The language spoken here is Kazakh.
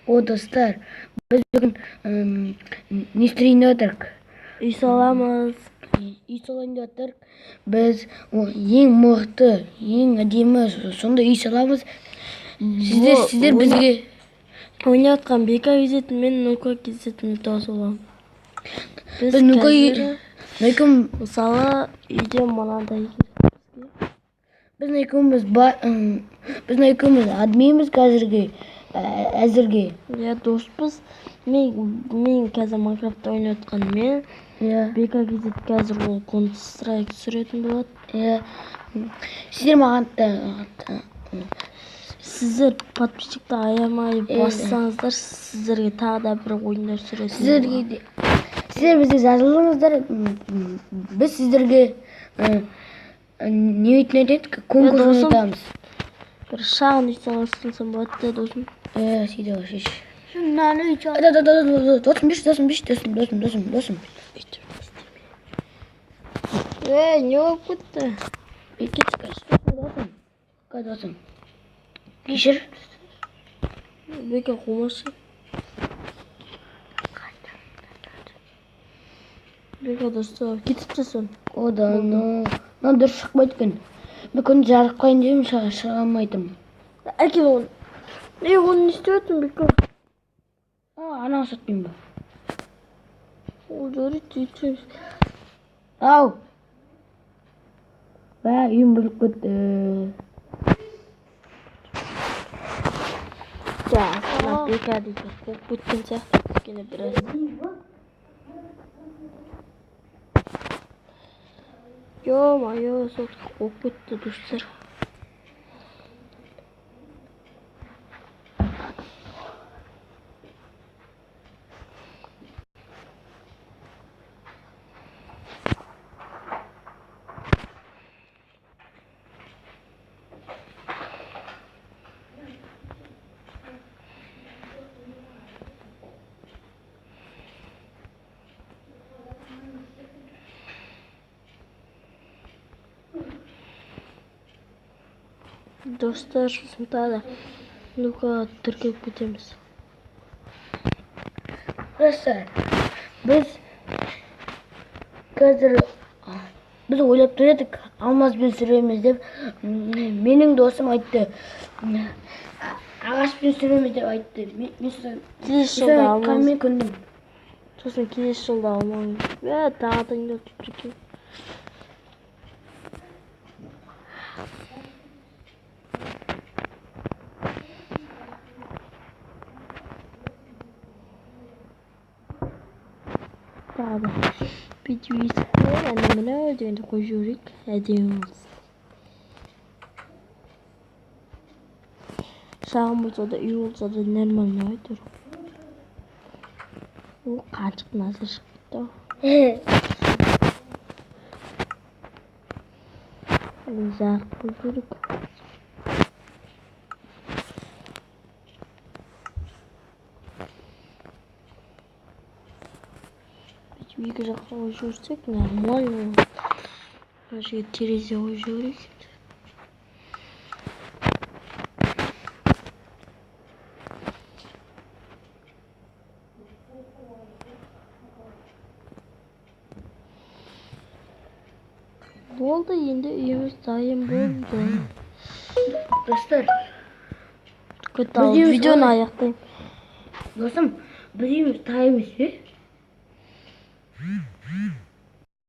О, достар, біз бүгін не істейін деп отырмық? Үй саламыз. Үй салайын деп отырмық. Біз ең мықты, ең әдемі сондай үй саламыз. Сіздер бізге ойнап жатқан Бека кезетін мен Нука кезетін тауысып аламын. біз Нука мысалы үйде мынандай біз екеуміз админбіз қазірге, әзірге. Я доспыз. Мен қазір Майнкрафтта ойнап жатқан мен. Бека кезет қазір ол Counter-Strike түсіретін болады. Сіздер маған сіздер подписчикті аямай бассаңыздар, сіздерге тағы да бір ойындар түсіретін болады. Сіздер бізге жазылыңыздар. Біз сіздерге не өйтінетеді? Конкурс өтамыз. Бір шағын үй саласың болады да, досым. Сөйді ғой, шеш. Шыннан үй саласың. Досым. Не болып кетті? Қай досым? Кешір. Бека қумашы. Бека достар, кетіп жасын. Ода, дұрыс шықпайды екен. Мен күнді жарық қойын деймін, шыға алмайтым. Әкел оны. Оны не істеп өттің, Бека? Анау сатпайын ба? Ол жарайды, үйтеміз. Ау! Үйім біліп кетті. Бека дейді, қоқ кеткен сияқты кішкене біраз. Ё-моё, сол қоқ кетті, достар. Достар, сонда Нука тіркеп кетеміз. Достар, біз қазір ойлап тұр едік, алмазбен сүреміз деп. Менің досым айтты, ағашпен сүреміз деп айтты. Келесі жылда алмаймыз. Мен көндім. Сосын келесі жылда алмаймыз. Тағдыңды түпіркен. Тағы видеоиске әне-міне дегенді қойып жіберейік, әдемі болсын. Шағын болса да, үй болса да нормально айтыр. Ол қаншық назар шықты. Жарық қойып жіберейік. Екі жаққа қойып жүрсек, нормально. Жерге терезе қойып жіберейік. Болды, енді үйіміз дайын болды. Достар, Видеоны аяқтайым. досым, біз үйіміз дайынбыз бе?